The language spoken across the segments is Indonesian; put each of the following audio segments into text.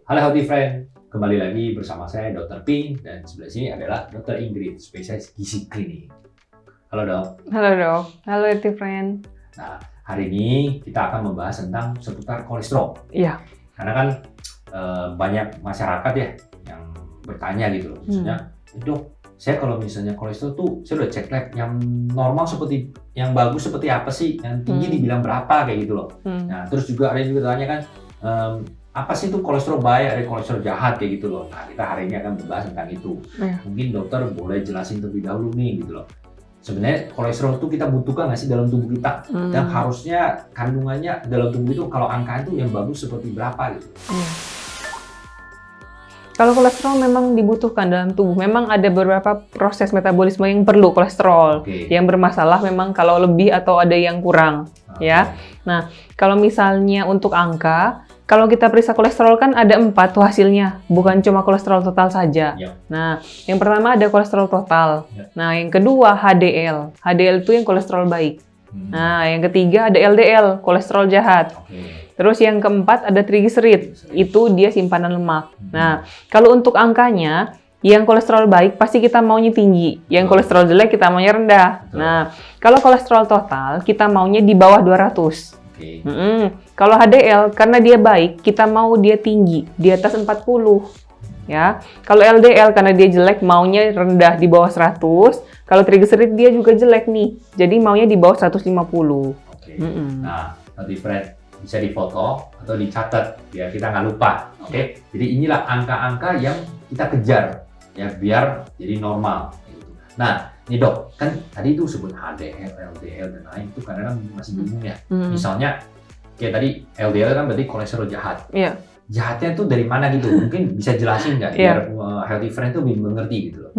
Halo Healthy Friend, kembali lagi bersama saya Dr. Ping dan sebelah sini adalah Dr. Ingrid, spesialis gizi klinik. Halo dok. Halo dok, halo Healthy Friend. Nah, hari ini kita akan membahas tentang seputar kolesterol. Iya. Karena kan banyak masyarakat ya yang bertanya gitu loh, misalnya, dok, saya kalau misalnya kolesterol tuh, saya udah cek lab, yang normal seperti, yang bagus seperti apa sih, yang tinggi dibilang berapa, kayak gitu loh. Nah, terus juga ada yang juga tanya kan, apa sih itu kolesterol baik, ada kolesterol jahat, kayak gitu loh. Nah, kita hari ini akan membahas tentang itu. Mungkin dokter boleh jelasin terlebih dahulu nih, gitu loh. Sebenarnya kolesterol itu kita butuhkan nggak sih dalam tubuh kita? Dan harusnya kandungannya dalam tubuh itu, kalau angka itu yang bagus seperti berapa, gitu. Kalau kolesterol memang dibutuhkan dalam tubuh, memang ada beberapa proses metabolisme yang perlu kolesterol. Yang bermasalah memang kalau lebih atau ada yang kurang, ya. Nah, kalau misalnya untuk angka, kalau kita periksa kolesterol kan ada 4 tuh hasilnya, bukan cuma kolesterol total saja. Nah, yang pertama ada kolesterol total. Nah, yang kedua HDL. HDL itu yang kolesterol baik. Nah, yang ketiga ada LDL, kolesterol jahat. Terus yang keempat ada triglycerid, itu dia simpanan lemak. Nah, kalau untuk angkanya, yang kolesterol baik pasti kita maunya tinggi, yang kolesterol jelek kita maunya rendah. Nah, kalau kolesterol total kita maunya di bawah 200. Kalau HDL karena dia baik, kita mau dia tinggi, di atas 40. Ya. Kalau LDL karena dia jelek maunya rendah di bawah 100. Kalau triglycerid dia juga jelek nih, jadi maunya di bawah 150. Nah, nanti Fred bisa difoto atau dicatat biar kita nggak lupa. Jadi inilah angka-angka yang kita kejar ya biar jadi normal. Nah, nih dok, kan tadi itu sebut HDL, LDL dan lain itu kadang-kadang masih bingung ya. Misalnya kayak tadi LDL kan berarti kolesterol jahat. Jahatnya tuh dari mana gitu? Mungkin bisa jelasin nggak biar Healthy Friend tuh lebih mengerti gitu loh.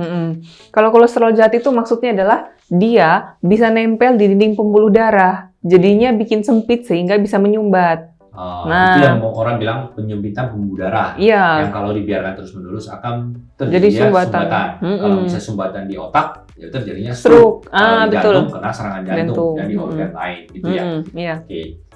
Kalau kolesterol jahat itu maksudnya adalah dia bisa nempel di dinding pembuluh darah, jadinya bikin sempit sehingga bisa menyumbat. Itu yang orang bilang penyempitan pembuluh darah. Yang kalau dibiarkan terus-menerus akan terjadi sumbatan. Kalau bisa sumbatan di otak, ya terjadinya stroke. Jantung kena serangan jantung dan di organ lain gitu ya.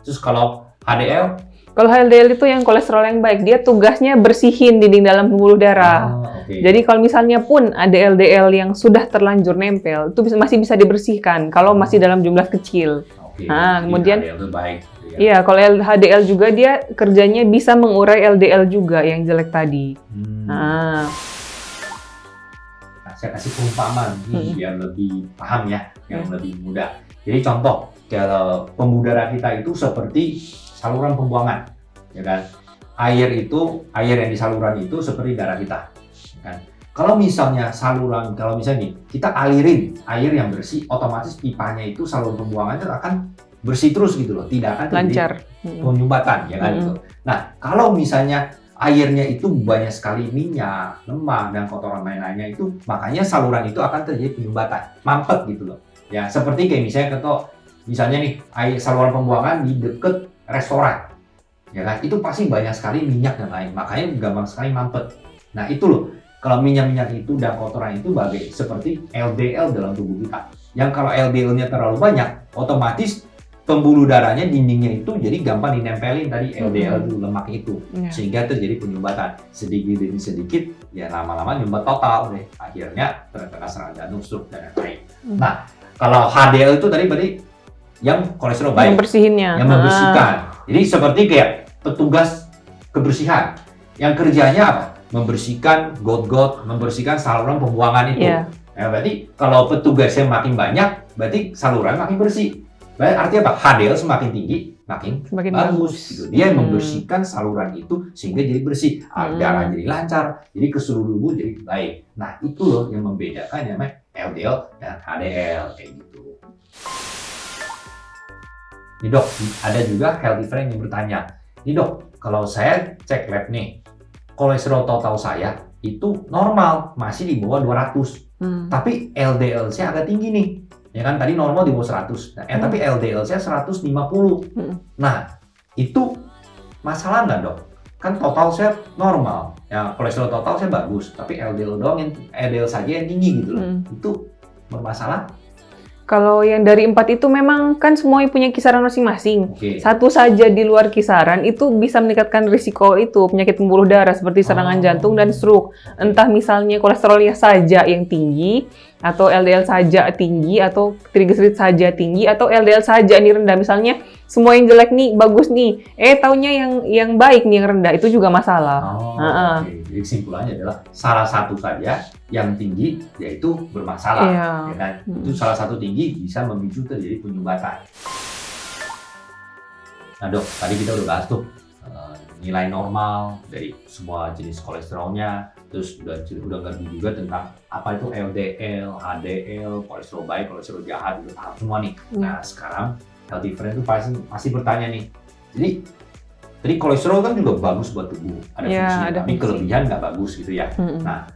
Terus kalau HDL? Kalau HDL itu yang kolesterol yang baik, dia tugasnya bersihin dinding dalam pembuluh darah. Jadi kalau misalnya pun ada LDL yang sudah terlanjur nempel, itu masih bisa dibersihkan kalau masih dalam jumlah kecil. Nah, kemudian HDL itu baik. Iya, kalau HDL juga dia kerjanya bisa mengurai LDL juga yang jelek tadi. Nah, saya kasih perumpamaan biar lebih paham ya, yang lebih mudah. Jadi contoh, kalau pembuluh darah kita itu seperti saluran pembuangan, ya kan? Air yang di saluran itu seperti darah kita, ya kan? Kalau misalnya kalau misalnya nih, kita alirin air yang bersih, otomatis pipanya itu saluran pembuangannya akan bersih terus gitu loh, tidak akan terjadi penyumbatan, ya kan? Gitu. Nah, kalau misalnya airnya itu banyak sekali minyak, lemak, dan kotoran lain-lainnya itu, makanya saluran itu akan terjadi penyumbatan, mampet gitu loh. Ya, seperti kayak misalnya nih, saluran pembuangan di deket restoran, ya kan? Itu pasti banyak sekali minyak dan lain, makanya gampang sekali mampet. Nah itu loh, kalau minyak-minyak itu dan kotoran itu seperti LDL dalam tubuh kita. Yang kalau LDL-nya terlalu banyak, otomatis pembuluh darahnya, dindingnya itu jadi gampang dinempelin tadi LDL itu, lemak itu, sehingga terjadi penyumbatan sedikit demi sedikit, ya lama-lama nyumbat total deh. Akhirnya terkena serangan jantung, stroke dan lain-lain. Nah, kalau HDL itu tadi berarti yang kolesterol baik, yang membersihkan. Jadi seperti kayak petugas kebersihan yang kerjanya apa? Membersihkan got-got, membersihkan saluran pembuangan itu. Nah, berarti kalau petugasnya makin banyak, berarti saluran makin bersih. Berarti artinya apa? HDL semakin tinggi, makin bagus. Gitu. Dia membersihkan saluran itu sehingga jadi bersih, darah jadi lancar, jadi ke seluruh tubuh jadi baik. Nah itu loh yang membedakan namanya LDL dan HDL kayak gitu. Nih dok, ada juga Healthy Friend yang bertanya, nih dok, kalau saya cek lab nih, kolesterol total saya itu normal, masih di bawah 200. Tapi LDL saya agak tinggi nih, ya kan tadi normal di bawah 100, tapi LDL saya 150. Nah, itu masalah nggak dok? Kan total saya normal, ya kolesterol total saya bagus, tapi LDL saja yang tinggi gitu loh. Itu bermasalah? Kalau yang dari 4 itu memang kan semuanya punya kisaran masing-masing. Oke. Satu saja di luar kisaran itu bisa meningkatkan risiko itu penyakit pembuluh darah seperti serangan jantung dan stroke. Entah misalnya kolesterolnya saja yang tinggi, atau LDL saja tinggi, atau trigliserid saja tinggi, atau LDL saja ini rendah. Misalnya semua yang jelek nih bagus nih, taunya yang baik nih yang rendah, itu juga masalah. Oke. Jadi kesimpulannya adalah salah satu saja yang tinggi yaitu bermasalah, Iya. ya kan? Itu salah satu tinggi bisa memicu terjadi penyumbatan. Nah dok, tadi kita udah bahas tuh nilai normal dari semua jenis kolesterolnya, terus udah ngerti juga tentang apa itu LDL, HDL, kolesterol baik, kolesterol jahat, udah paham semua nih. Nah sekarang healthy friend tuh pasti bertanya nih, jadi kolesterol kan juga bagus buat tubuh, ada fungsi, tapi kelebihan nggak bagus gitu ya. Nah,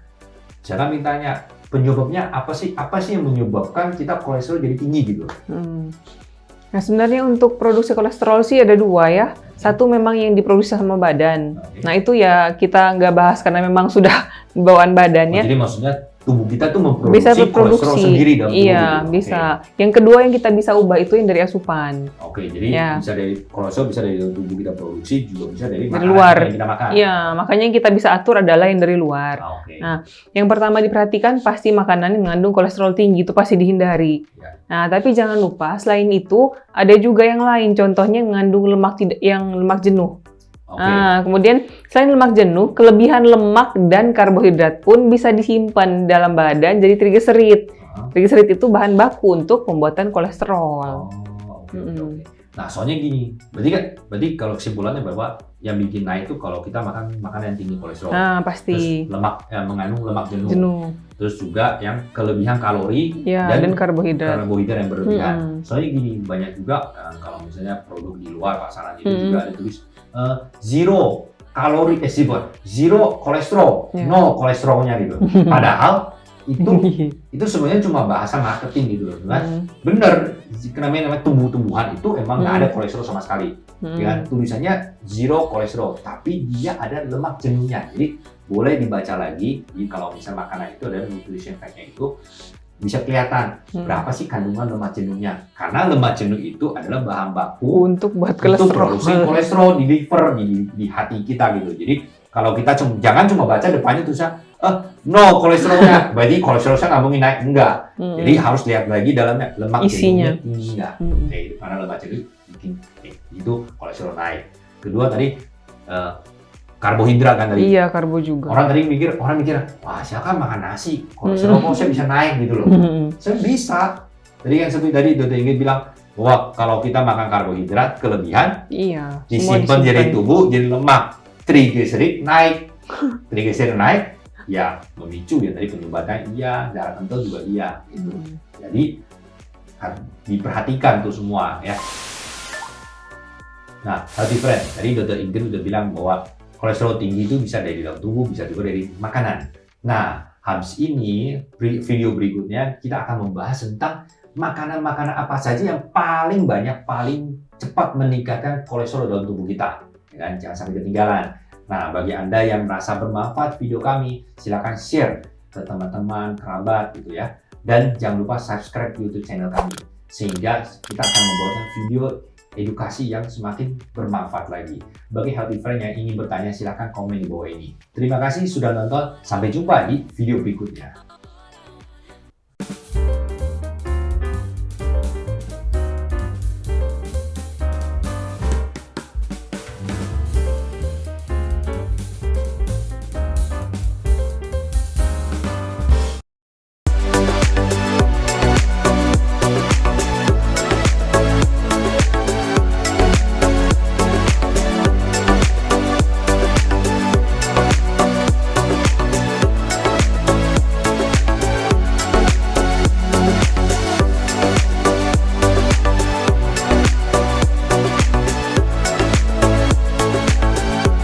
jangan mintanya penyebabnya apa sih yang menyebabkan kita kolesterol jadi tinggi gitu? Nah sebenarnya untuk produksi kolesterol sih ada 2 ya. Satu memang yang diproduksi sama badan. Nah itu ya kita nggak bahas karena memang sudah bawaan badannya. Jadi maksudnya tubuh kita tuh memproduksi kolesterol sendiri dalam tubuh. Iya, gitu. Bisa. Yang kedua yang kita bisa ubah itu yang dari asupan. Oke, jadi bisa dari kolesterol, bisa dari tubuh kita produksi, juga bisa dari makanan luar yang kita makan. Iya, makanya yang kita bisa atur adalah yang dari luar. Nah, yang pertama diperhatikan pasti makanan yang mengandung kolesterol tinggi itu pasti dihindari. Nah, tapi jangan lupa selain itu ada juga yang lain, contohnya yang mengandung lemak jenuh. Nah, kemudian selain lemak jenuh, kelebihan lemak dan karbohidrat pun bisa disimpan dalam badan jadi trigliserid. Trigliserid itu bahan baku untuk pembuatan kolesterol. Nah, soalnya gini, berarti kalau kesimpulannya bahwa yang bikin naik itu kalau kita makan makanan yang tinggi kolesterol. Nah, pasti. Terus mengandung lemak jenuh. Terus juga yang kelebihan kalori dan karbohidrat yang berlebihan. Soalnya gini, banyak juga kalau misalnya produk di luar pasaran itu juga ada tulis zero kalori, zero kolesterol, no kolesterolnya gitu. Padahal itu sebenarnya cuma bahasa marketing gitu loh, kan? Bener, namanya tumbuh-tumbuhan itu emang nggak ada kolesterol sama sekali. Ya, tulisannya zero kolesterol, tapi dia ada lemak jenuhnya. Jadi boleh dibaca lagi. Jadi kalau misalnya makanan itu ada nutrition fact-nya itu bisa kelihatan berapa sih kandungan lemak jenuhnya. Karena lemak jenuh itu adalah bahan baku untuk produksi kolesterol di liver, di hati kita gitu. Jadi kalau kita jangan cuma baca depannya tulisan no kolesterolnya, berarti kolesterolnya nggak mungkin naik, enggak. Jadi harus lihat lagi dalamnya lemak jenuhnya tinggi nggak. Karena lemak jenuh bikin itu kolesterol naik. Kedua tadi karbohidrat kan tadi. Iya, karbo juga. Orang mikir, wah siapa makan nasi, kolesterol kok saya bisa naik gitu loh. Saya bisa. Jadi yang seperti tadi Dr. Ingrid bilang, bahwa kalau kita makan karbohidrat kelebihan, disimpan jadi tubuh, jadi lemak, trigliserid naik, ya memicu ya tadi penyumbatan darah kental juga gitu. Jadi diperhatikan tuh semua ya. Nah, healthy friend, tadi Dr. Ingrid udah bilang bahwa kolesterol tinggi itu bisa dari dalam tubuh, bisa juga dari makanan. Nah, habis ini video berikutnya kita akan membahas tentang makanan-makanan apa saja yang paling banyak, paling cepat meningkatkan kolesterol dalam tubuh kita. Ya kan? Jangan sampai ketinggalan. Nah, bagi Anda yang merasa bermanfaat video kami, silakan share ke teman-teman, kerabat gitu ya. Dan jangan lupa subscribe YouTube channel kami, sehingga kita akan membuatkan video edukasi yang semakin bermanfaat lagi. Bagi healthy friend yang ingin bertanya, silakan komen di bawah ini. Terima kasih sudah nonton, sampai jumpa di video berikutnya.